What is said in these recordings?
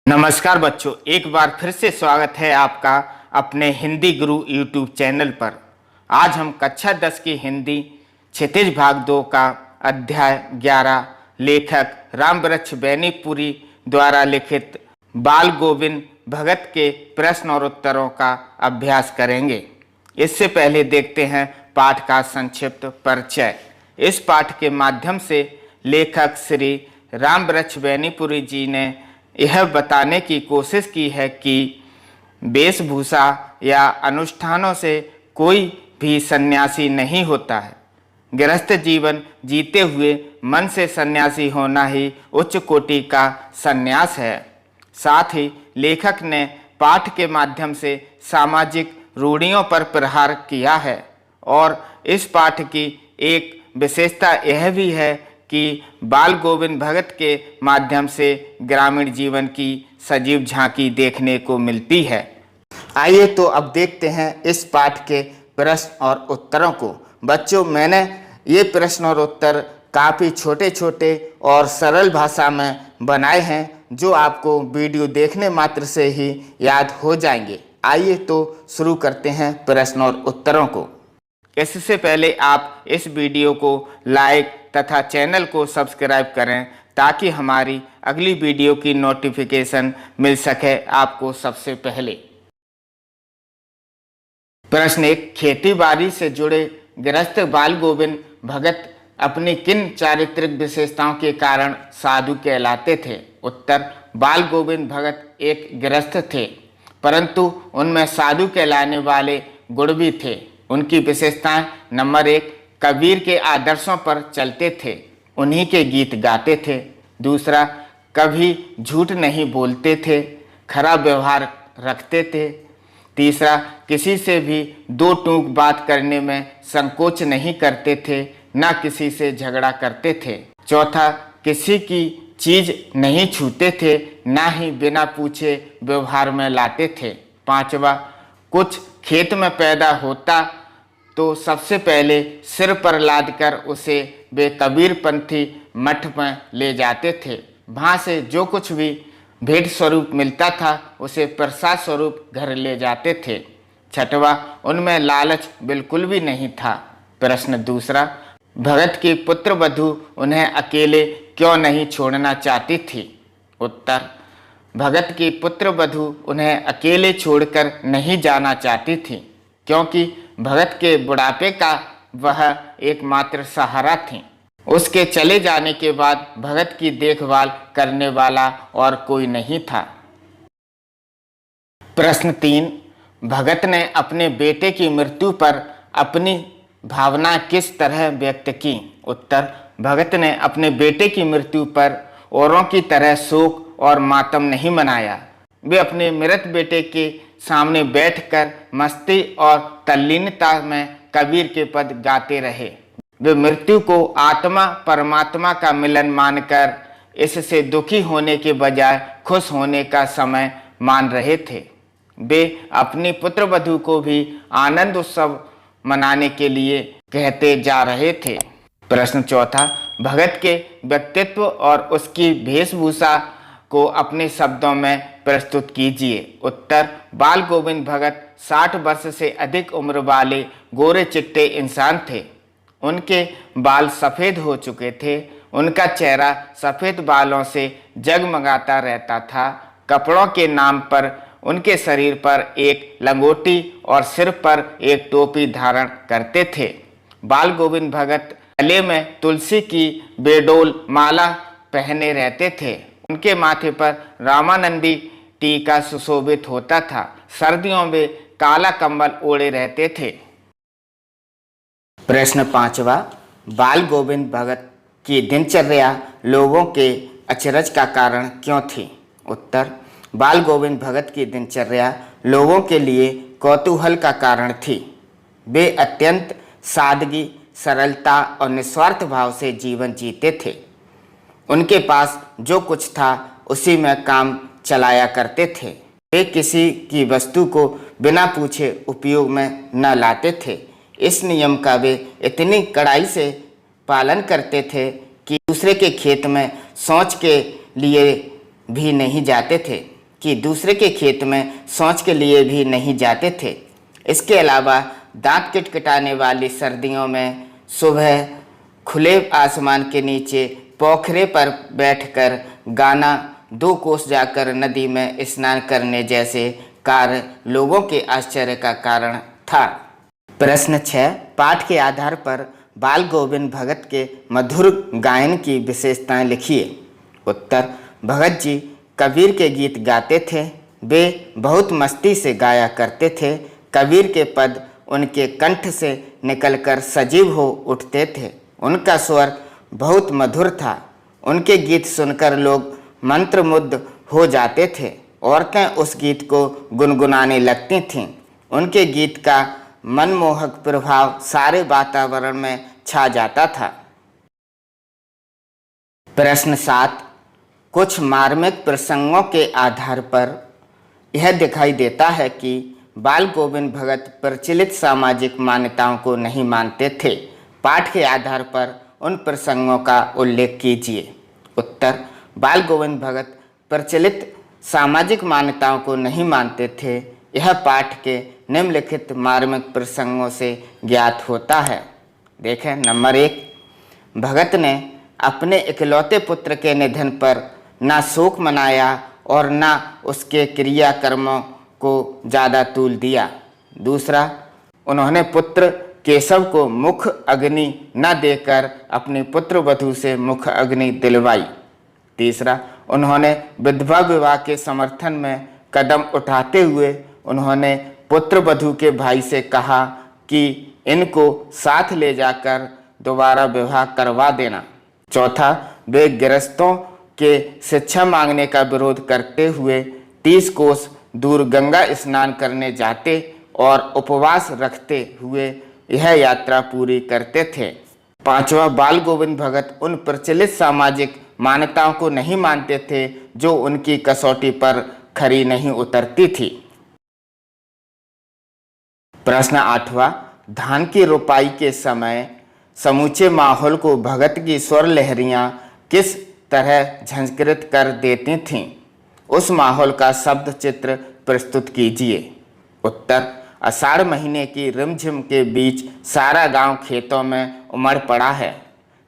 नमस्कार बच्चों, एक बार फिर से स्वागत है आपका अपने हिंदी गुरु यूट्यूब चैनल पर। आज हम कक्षा 10 की हिंदी क्षितिज भाग 2 का अध्याय 11 लेखक रामवृक्ष बैनीपुरी द्वारा लिखित बाल गोविंद भगत के प्रश्न और उत्तरों का अभ्यास करेंगे। इससे पहले देखते हैं पाठ का संक्षिप्त परिचय। इस पाठ के माध्यम से लेखक श्री रामवृक्ष बैनीपुरी जी ने यह बताने की कोशिश की है कि वेशभूषा या अनुष्ठानों से कोई भी सन्यासी नहीं होता है। गृहस्थ जीवन जीते हुए मन से सन्यासी होना ही उच्च कोटि का सन्यास है। साथ ही लेखक ने पाठ के माध्यम से सामाजिक रूढ़ियों पर प्रहार किया है और इस पाठ की एक विशेषता यह भी है कि बाल गोविंद भगत के माध्यम से ग्रामीण जीवन की सजीव झांकी देखने को मिलती है। आइए तो अब देखते हैं इस पाठ के प्रश्न और उत्तरों को। बच्चों, मैंने ये प्रश्न और उत्तर काफ़ी छोटे छोटे और सरल भाषा में बनाए हैं जो आपको वीडियो देखने मात्र से ही याद हो जाएंगे। आइए तो शुरू करते हैं प्रश्न और उत्तरों को। इससे पहले आप इस वीडियो को लाइक तथा चैनल को सब्सक्राइब करें ताकि हमारी अगली वीडियो की नोटिफिकेशन मिल सके आपको सबसे पहले। प्रश्न 1, खेती बाड़ी से जुड़े गृहस्थ बाल गोविंद भगत अपनी किन चारित्रिक विशेषताओं के कारण साधु कहलाते थे? उत्तर, बाल गोविंद भगत एक गृहस्थ थे परंतु उनमें साधु कहलाने वाले गुण भी थे। उनकी विशेषताएं: नंबर 1, कबीर के आदर्शों पर चलते थे, उन्हीं के गीत गाते थे। दूसरा, कभी झूठ नहीं बोलते थे, खरा व्यवहार रखते थे। तीसरा, किसी से भी दो टूक बात करने में संकोच नहीं करते थे, न किसी से झगड़ा करते थे। चौथा, किसी की चीज नहीं छूते थे, न ही बिना पूछे व्यवहार में लाते थे। पांचवा, कुछ खेत में पैदा होता तो सबसे पहले सिर पर लादकर उसे वे कबीरपंथी मठ में ले जाते थे। वहाँ से जो कुछ भी भेंट स्वरूप मिलता था उसे प्रसाद स्वरूप घर ले जाते थे। छठवा, उनमें लालच बिल्कुल भी नहीं था। प्रश्न दूसरा, भगत की पुत्र वधू उन्हें अकेले क्यों नहीं छोड़ना चाहती थी? उत्तर, भगत की पुत्र वधू उन्हें अकेले छोड़कर नहीं जाना चाहती थी क्योंकि भगत के बुढ़ापे का वह एकमात्र सहारा थी। उसके चले जाने के बाद भगत की देखभाल करने वाला और कोई नहीं था। प्रश्न 3, भगत ने अपने बेटे की मृत्यु पर अपनी भावना किस तरह व्यक्त की? उत्तर, भगत ने अपने बेटे की मृत्यु पर औरों की तरह शोक और मातम नहीं मनाया। वे अपने मृत बेटे के सामने बैठकर मस्ती और तल्लीनता में कबीर के पद गाते रहे। वे मृत्यु को आत्मा परमात्मा का मिलन मानकर इससे दुखी होने के बजाय खुश होने का समय मान रहे थे। वे अपनी पुत्र वधू को भी आनंद उत्सव मनाने के लिए कहते जा रहे थे। प्रश्न चौथा, भगत के व्यक्तित्व और उसकी वेशभूषा को अपने शब्दों में प्रस्तुत कीजिए। उत्तर, बाल गोविंद भगत 60 वर्ष से अधिक उम्र वाले गोरे चिट्टे इंसान थे। उनके बाल सफ़ेद हो चुके थे। उनका चेहरा सफ़ेद बालों से जगमगाता रहता था। कपड़ों के नाम पर उनके शरीर पर एक लंगोटी और सिर पर एक टोपी धारण करते थे। बाल गोविंद भगत गले में तुलसी की बेडोल माला पहने रहते थे। उनके माथे पर रामानंदी टीका सुशोभित होता था। सर्दियों में काला कंबल ओढ़े रहते थे। प्रश्न 5वां, बाल गोविंद भगत की दिनचर्या लोगों के अचरज का कारण क्यों थी? उत्तर, बाल गोविंद भगत की दिनचर्या लोगों के लिए कौतूहल का कारण थी। वे अत्यंत सादगी, सरलता और निस्वार्थ भाव से जीवन जीते थे। उनके पास जो कुछ था उसी में काम चलाया करते थे। वे किसी की वस्तु को बिना पूछे उपयोग में न लाते थे। इस नियम का वे इतनी कड़ाई से पालन करते थे कि दूसरे के खेत में शौच के लिए भी नहीं जाते थे। कि दूसरे के खेत में शौच के लिए भी नहीं जाते थे। इसके अलावा दांत किटकिटाने वाली सर्दियों में सुबह खुले आसमान के नीचे पोखरे पर बैठकर गाना, 2 कोस जाकर नदी में स्नान करने जैसे कार्य लोगों के आश्चर्य का कारण था। प्रश्न 6, पाठ के आधार पर बाल गोविंद भगत के मधुर गायन की विशेषताएं लिखिए। उत्तर, भगत जी कबीर के गीत गाते थे। वे बहुत मस्ती से गाया करते थे। कबीर के पद उनके कंठ से निकलकर सजीव हो उठते थे। उनका स्वर बहुत मधुर था। उनके गीत सुनकर लोग मंत्रमुग्ध हो जाते थे। औरतें उस गीत को गुनगुनाने लगती थीं। उनके गीत का मनमोहक प्रभाव सारे वातावरण में छा जाता था। प्रश्न 7, कुछ मार्मिक प्रसंगों के आधार पर यह दिखाई देता है कि बाल गोविंद भगत प्रचलित सामाजिक मान्यताओं को नहीं मानते थे। पाठ के आधार पर उन प्रसंगों का उल्लेख कीजिए। उत्तर, बाल गोविंद भगत प्रचलित सामाजिक मान्यताओं को नहीं मानते थे। यह पाठ के निम्नलिखित मार्मिक प्रसंगों से ज्ञात होता है। देखें, नंबर 1, भगत ने अपने इकलौते पुत्र के निधन पर ना शोक मनाया और ना उसके क्रियाकर्मों को ज़्यादा तूल दिया। दूसरा, उन्होंने पुत्र केशव को मुख अग्नि न देकर अपनी पुत्र वधू से मुख अग्नि दिलवाई। तीसरा, उन्होंने विधवा विवाह के समर्थन में कदम उठाते हुए उन्होंने पुत्र वधू के भाई से कहा कि इनको साथ ले जाकर दोबारा विवाह करवा देना। चौथा, वे गृहस्थों के शिक्षा मांगने का विरोध करते हुए 30 कोस दूर गंगा स्नान करने जाते और उपवास रखते हुए यह यात्रा पूरी करते थे। पांचवा, बाल गोविंद भगत उन प्रचलित सामाजिक मान्यताओं को नहीं मानते थे जो उनकी कसौटी पर खरी नहीं उतरती थी। प्रश्न 8वां, धान की रोपाई के समय समूचे माहौल को भगत की स्वर लहरियां किस तरह झंझकृत कर देती थीं? उस माहौल का शब्द चित्र प्रस्तुत कीजिए। उत्तर, आषाढ़ महीने की रिमझिम के बीच सारा गांव खेतों में उमड़ पड़ा है।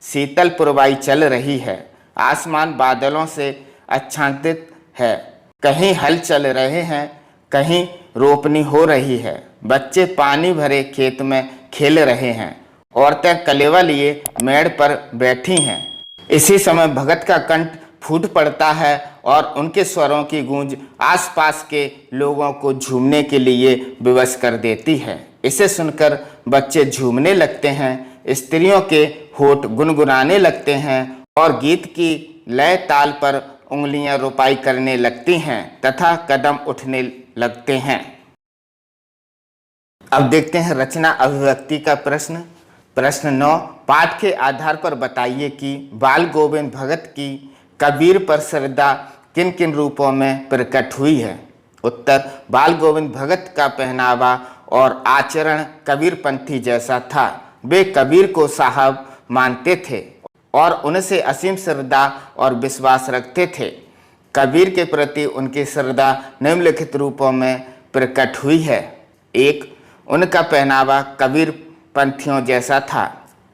शीतल पुरवाई चल रही है। आसमान बादलों से आच्छादित है। कहीं हल चल रहे हैं, कहीं रोपनी हो रही है। बच्चे पानी भरे खेत में खेल रहे हैं। औरतें कलेवा लिए मेड़ पर बैठी हैं। इसी समय भगत का कंठ फूट पड़ता है और उनके स्वरों की गूंज आसपास के लोगों को झूमने के लिए विवश कर देती है। इसे सुनकर बच्चे झूमने लगते हैं, स्त्रियों के होठ गुनगुनाने लगते हैं और गीत की लय ताल पर उंगलियां रोपाई करने लगती हैं तथा कदम उठने लगते हैं। अब देखते हैं रचना अभिव्यक्ति का प्रश्न। प्रश्न 9, पाठ के आधार पर बताइए कि बाल गोविंद भगत की कबीर पर श्रद्धा किन किन रूपों में प्रकट हुई है? उत्तर, बाल गोविंद भगत का पहनावा और आचरण कबीरपंथी जैसा था। वे कबीर को साहब मानते थे और उनसे असीम श्रद्धा और विश्वास रखते थे। कबीर के प्रति उनकी श्रद्धा निम्नलिखित रूपों में प्रकट हुई है। 1, उनका पहनावा कबीर पंथियों जैसा था।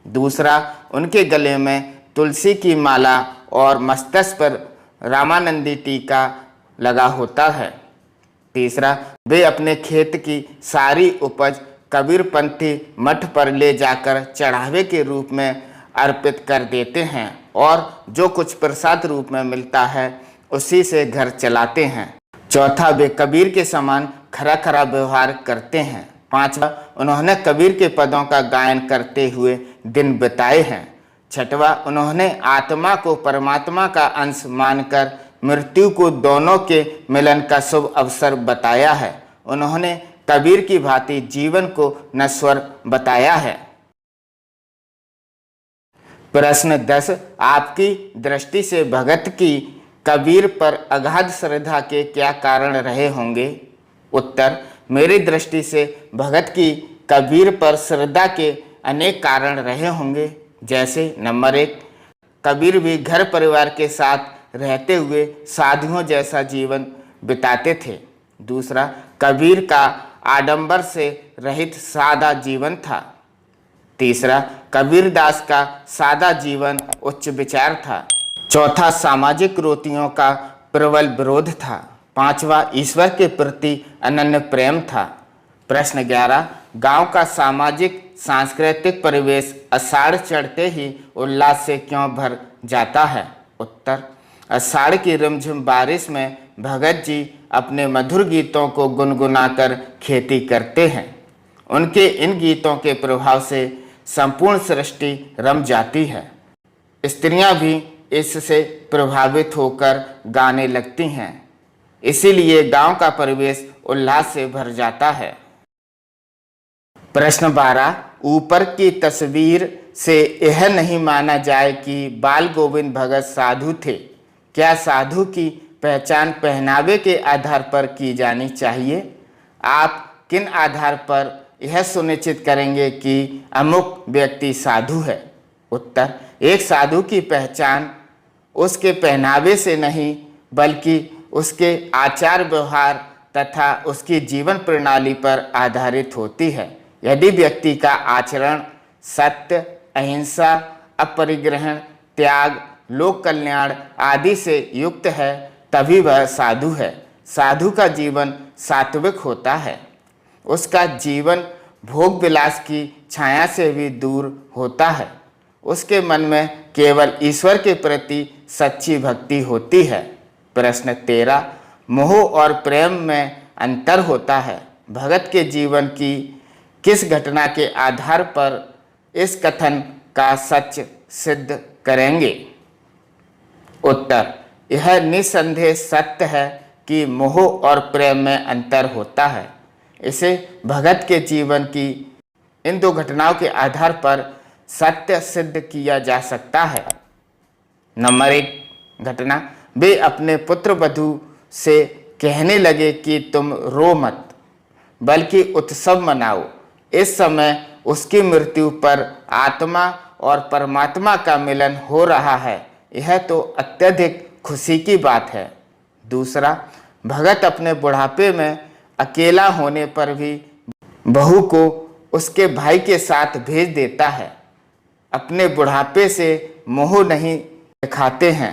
दूसरा, उनके गले में तुलसी की माला और मस्तक पर रामानंदी टीका लगा होता है। तीसरा, वे अपने खेत की सारी उपज कबीरपंथी मठ पर ले जाकर चढ़ावे के रूप में अर्पित कर देते हैं और जो कुछ प्रसाद रूप में मिलता है उसी से घर चलाते हैं। चौथा, वे कबीर के समान खरा खरा व्यवहार करते हैं। 5वां, उन्होंने कबीर के पदों का गायन करते हुए दिन बिताए हैं। 6वां, उन्होंने आत्मा को परमात्मा का अंश मानकर मृत्यु को दोनों के मिलन का शुभ अवसर बताया है। उन्होंने कबीर की भांति जीवन को नश्वर बताया है। प्रश्न 10, आपकी दृष्टि से भगत की कबीर पर अगाध श्रद्धा के क्या कारण रहे होंगे? उत्तर, मेरी दृष्टि से भगत की कबीर पर श्रद्धा के अनेक कारण रहे होंगे। जैसे नंबर 1, कबीर भी घर परिवार के साथ रहते हुए साधुओं जैसा जीवन बिताते थे। दूसरा, कबीर का आडंबर से रहित सादा जीवन था। तीसरा, कबीरदास का सादा जीवन उच्च विचार था। चौथा, सामाजिक कुरीतियों का प्रबल विरोध था। पांचवा, ईश्वर के प्रति अनन्य प्रेम था। प्रश्न 11, गांव का सामाजिक सांस्कृतिक परिवेश आषाढ़ चढ़ते ही उल्लास से क्यों भर जाता है? उत्तर, आषाढ़ की रिमझिम बारिश में भगत जी अपने मधुर गीतों को गुनगुनाकर खेती करते हैं। उनके इन गीतों के प्रभाव से संपूर्ण सृष्टि रम जाती है। स्त्रियां भी इससे प्रभावित होकर गाने लगती हैं। इसीलिए गांव का परिवेश उल्लास से भर जाता है। प्रश्न 12, ऊपर की तस्वीर से यह नहीं माना जाए कि बाल गोविंद भगत साधु थे। क्या साधु की पहचान पहनावे के आधार पर की जानी चाहिए? आप किन आधार पर यह सुनिश्चित करेंगे कि अमुक व्यक्ति साधु है? उत्तर, एक साधु की पहचान उसके पहनावे से नहीं बल्कि उसके आचार व्यवहार तथा उसकी जीवन प्रणाली पर आधारित होती है। यदि व्यक्ति का आचरण सत्य, अहिंसा, अपरिग्रहण, त्याग, लोक कल्याण आदि से युक्त है तभी वह साधु है। साधु का जीवन सात्विक होता है। उसका जीवन भोग विलास की छाया से भी दूर होता है। उसके मन में केवल ईश्वर के प्रति सच्ची भक्ति होती है। प्रश्न 13, मोह और प्रेम में अंतर होता है। भगत के जीवन की किस घटना के आधार पर इस कथन का सच सिद्ध करेंगे? उत्तर, यह निसंदेह सत्य है कि मोह और प्रेम में अंतर होता है। इसे भगत के जीवन की इन दो घटनाओं के आधार पर सत्य सिद्ध किया जा सकता है। नंबर 1 घटना, वे अपने पुत्र वधू से कहने लगे कि तुम रो मत बल्कि उत्सव मनाओ। इस समय उसकी मृत्यु पर आत्मा और परमात्मा का मिलन हो रहा है। यह तो अत्यधिक खुशी की बात है। दूसरा, भगत अपने बुढ़ापे में अकेला होने पर भी बहू को उसके भाई के साथ भेज देता है। अपने बुढ़ापे से मोह नहीं दिखाते हैं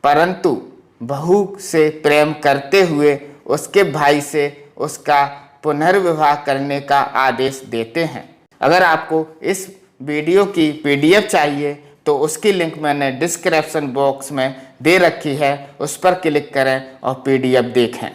परंतु बहू से प्रेम करते हुए उसके भाई से उसका पुनर्विवाह करने का आदेश देते हैं। अगर आपको इस वीडियो की PDF चाहिए तो उसकी लिंक मैंने डिस्क्रिप्शन बॉक्स में दे रखी है, उस पर क्लिक करें और PDF देखें।